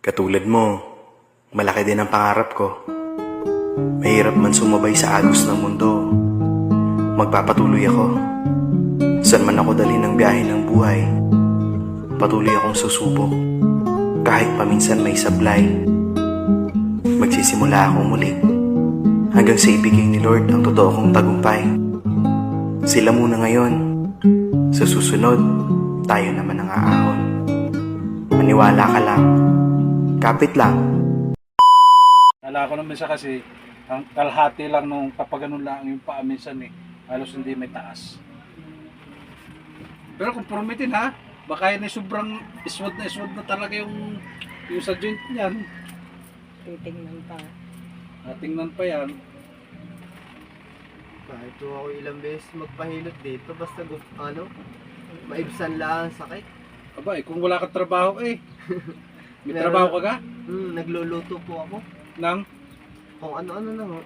Katulad mo, malaki din ang pangarap ko. Mahirap man sumabay sa agos ng mundo. Magpapatuloy ako. Saan man ako dali ng biyahe ng buhay, patuloy akong susubok. Kahit paminsan may sablay, magsisimula ako muli. Hanggang sa ibigay ni Lord ang totoo kong tagumpay. Sila muna ngayon. Sa susunod, tayo naman ang aahon. Maniwala ka lang. Kapit lang. Ala ko naman siya kasi ang kalahati lang nung papaganon lang yung paa minsan eh. Halos hindi may taas. Pero kung promitin ha, baka yun ay sobrang iswad na talaga yung sa joint niyan. Titingnan pa. Tingnan pa yan. Kahit ako ilang beses magpahilot dito, basta maibsan lang ang sakit. Aba eh, kung wala kang trabaho eh. May trabaho ka ga? Nagluluto po ako. Nang? Kung ano-ano na ho.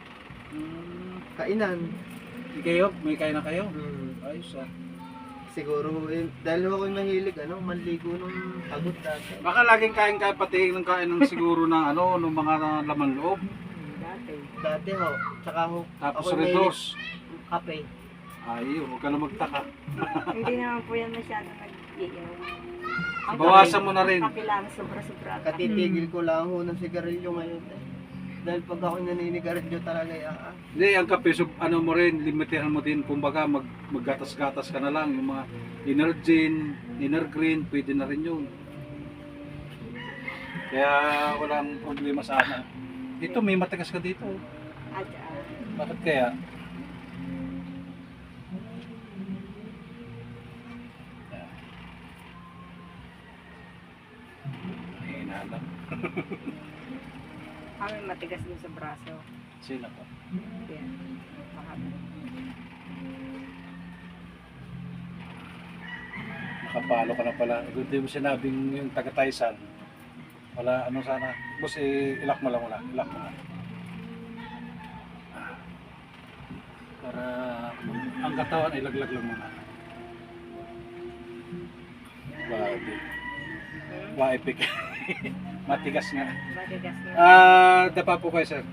Kainan. Kayo? May kain na kayo? Ayos ah. Siguro, dahil ako mahilig, manligo ng pagod dati. Baka laging kain pati ng kain ng siguro ng ng mga laman loob. Dati ho, tsaka ho, Tapos ako redos. kape. Ay, huwag ka na magtaka. Hindi naman po yan masyado nag-iiyaw. Bawasan mo na rin. Kape lang, sobra-sobra. Katitigil ko lang ho ng sigarilyo ngayon eh. Dahil pag ako naninigarilyo talaga Hindi, ang kape, mo rin, limitihan mo din, kumbaga maggatas-gatas ka na lang, yung mga inner gin, inner green, pwede na rin yun. Kaya walang problema sana. Dito, may matigas ka dito. At, Bakit kaya? Ay, nalang. kami matigas din sa braso. Sino to? Yan. Mahaba. Nakapalo ka na pala. Hindi mo sinabing yung taga-Taisan. Wala, sana. Boss, ilak mo lang wala. Ilak mo lang. Para ang katawan ay laglag lang muna. Grabe. Epic. Matigas nga. Matigas na. Dapa po kayo, sir.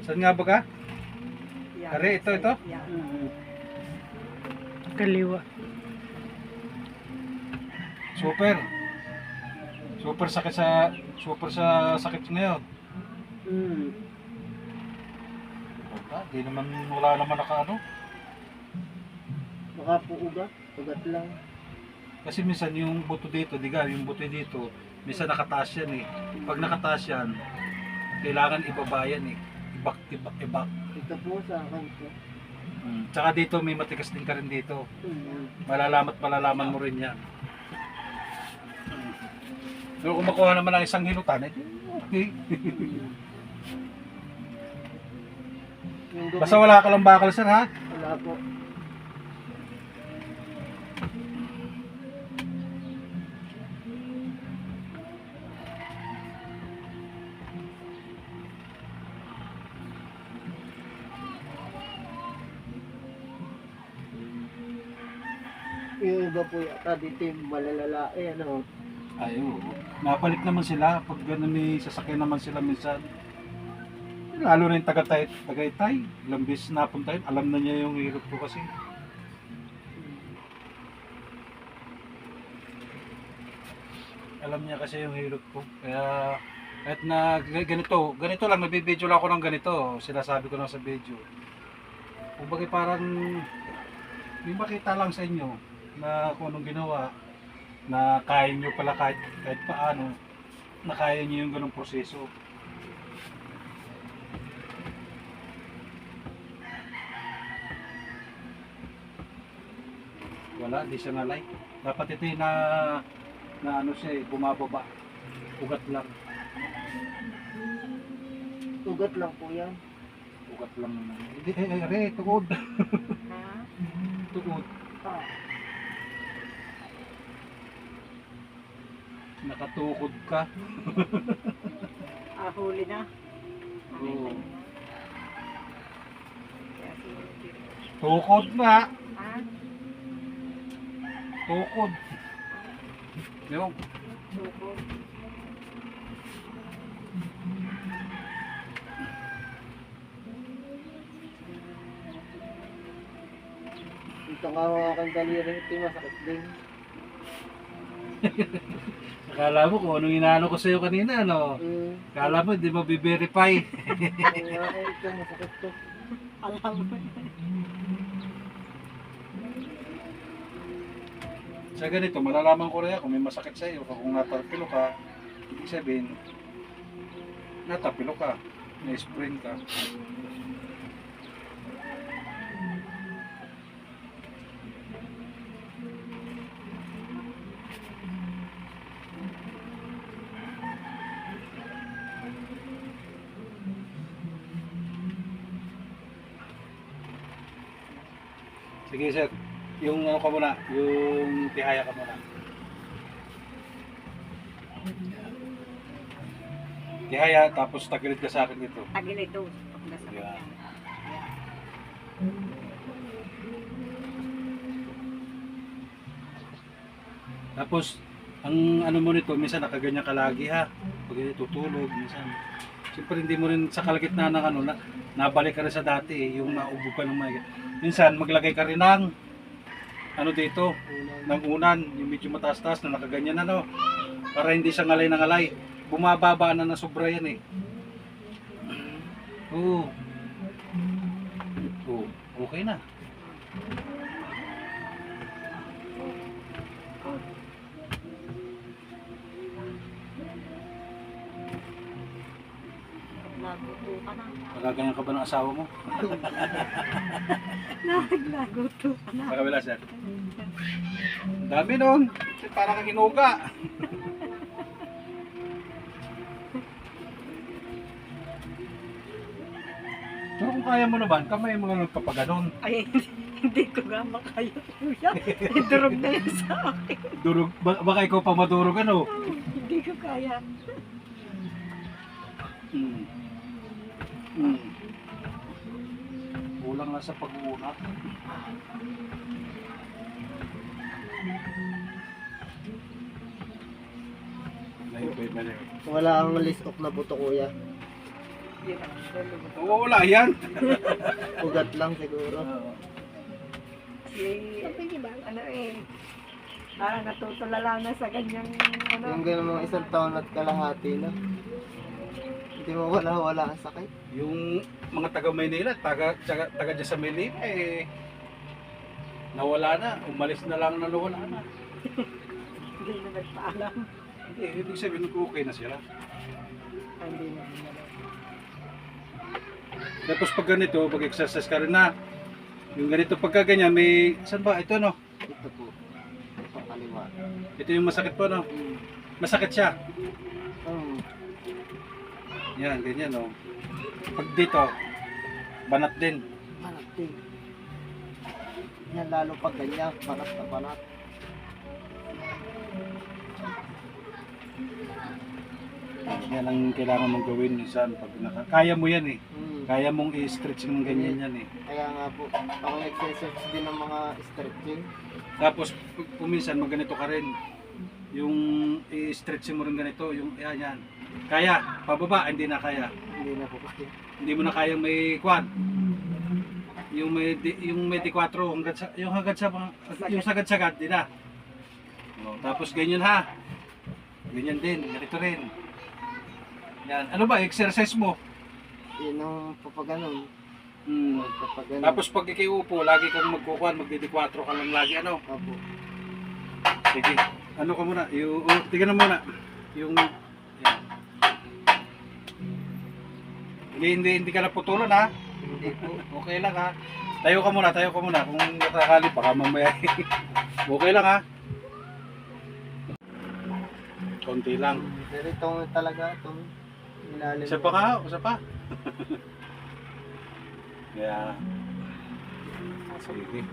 Saan nga ba ka? Yan. Kare, ito. Yan. Kaliwa. Super. Super sa sakit ngayon. Di naman, wala naman Baka po ugat lang. Kasi minsan yung buto dito, yung buto dito, minsan nakataas yan eh. Pag nakataas yan, kailangan ibaba yan eh. Ibak. Ito po sa akin po. Tsaka dito, may matigas din ka rin dito. Malalaman mo rin yan. Pero kung makuha naman ang isang hilutan, okay. Basta wala ka lang bakal, sir, ha? Wala po. Yung iba po yata dito yung malalala Ay, oo. Napalit naman sila. Pag gano'n may sasakyan naman sila minsan. Lalo na yung Tagaytay. Ilang beses napunta yun. Alam na niya yung hirap ko kasi. Alam niya kasi yung hirap ko. Kaya kahit na ganito lang, nabibideo lang ako ng ganito. Sinasabi ko lang sa video. Kung bakit parang may makita lang sa inyo na kung anong ginawa, na kaya nyo pala kahit paano, na kaya nyo yung ganong proseso. Wala, di siya na-like. Dapat ito na siya bumababa. Ugat lang. Ugat lang po yan. Ugat lang naman. Hindi, tukod. Ha? Tukod. Oh. Nakatukod ka. Huli na. Oo. Kaya Tukod na. Ha? Tukod. Yung, Suko. Ito nga ang aking daliri, ito yung masakit din. akala mo kung anong inaano ko sa'yo kanina, no? Akala mo, hindi mo bi-verify. Ito masakit to. Alam mo. Sa ganito, malalaman ko rin kung may masakit sa iyo. Kung natapilo ka, ibig sabihin, natapilo ka, may sprain ka. Sige sir, yung ano ka muna, yung tihaya ka muna. Tihaya, tapos tagilid ka sa akin dito. Tagilid doon. Pag nasakit Yeah. yan. Tapos, ang ano mo nito, minsan nakaganyan ka lagi ha. Pag hindi tutulog, minsan. Siyempre hindi mo rin sa kalagitnaan ng ano, nabalik ka rin sa dati yung naubo ka ng mga. Minsan maglagay ka rin ng ano dito, ng unan, yung medyo mataas-taas na nakaganyan ano, para hindi siya ngalay na ngalay. Bumababa na sobra yan eh. Oo. Oo, okay na. Naglago ka na. Magaganyan ka ba ng asawa mo? Naglago ka na. Sa kabila sir. Ang dami nun. Parang kang inuga. Pero kung kaya mo naman, kamay mo lang nagpapaganon. Ay, hindi ko nga makaya. Kuya, idurog na yun sa akin. Durog, baka ikaw pa madurog ano? Hindi ko kaya. Hmm. Hmm. Kulang na sa pag-uunat. Wala ang list off na buto kuya. Hindi na. Oo, wala yan. Ugat lang siguro. Ano eh. Parang natutulala na sa ganyang ano. Yung ganun mga isang taon at kalahati na. Hindi mo wala ang sakit. Yung mga taga Maynila, taga dyan sa Maynila eh, nawala na, umalis na lang na nawala na. Hindi na nagpaalam. Hindi, ibig sabihin ko okay na sila. Hindi na nila. Tapos pag ganito, pag exercise ka rin na, yung ganito pagka ganyan, may, saan ba? Ito no? Ito po. Sa kaliwa. Ito yung masakit po no? Masakit siya. Hmm. Yan, ganyan no. Pag dito, banat din. Banat din. Yan lalo pag ganyan, banat na banat. Yan ang kailangan mong gawin minsan. Pag kaya mo yan eh. Hmm. Kaya mong i-stretch ng ganyan yan eh. Kaya nga po, ako nag-exercise din ng mga stretching. Tapos minsan magganito ka rin. Yung i-stretch mo rin ganito, yung yan. Kaya, pababa, hindi na kaya. Hindi na po kasi. Hindi mo na kayang may quad. Yung may D4 hanggang sa yung sagad-sagad din na. Oh, tapos ganyan ha. Ganyan din, ganito rin. Yan. Ano ba exercise mo? Yun ang papaganon. Hmm. Papaganon. Tapos pag ikiupo, lagi kang magkukuhan, magdi-D4 ka lang lagi ano. Opo. Sige. Ano ka muna? Yung tingnan mo muna. Yung yan. Hindi ka na putulan ha. Hindi po. Okay lang ha. Tayo ka muna. Kung natakali baka mamaya. Okay lang ha. Konti lang. Pero itong talaga, itong ilalim. Isa pa ka, isa pa. Kaya, sige.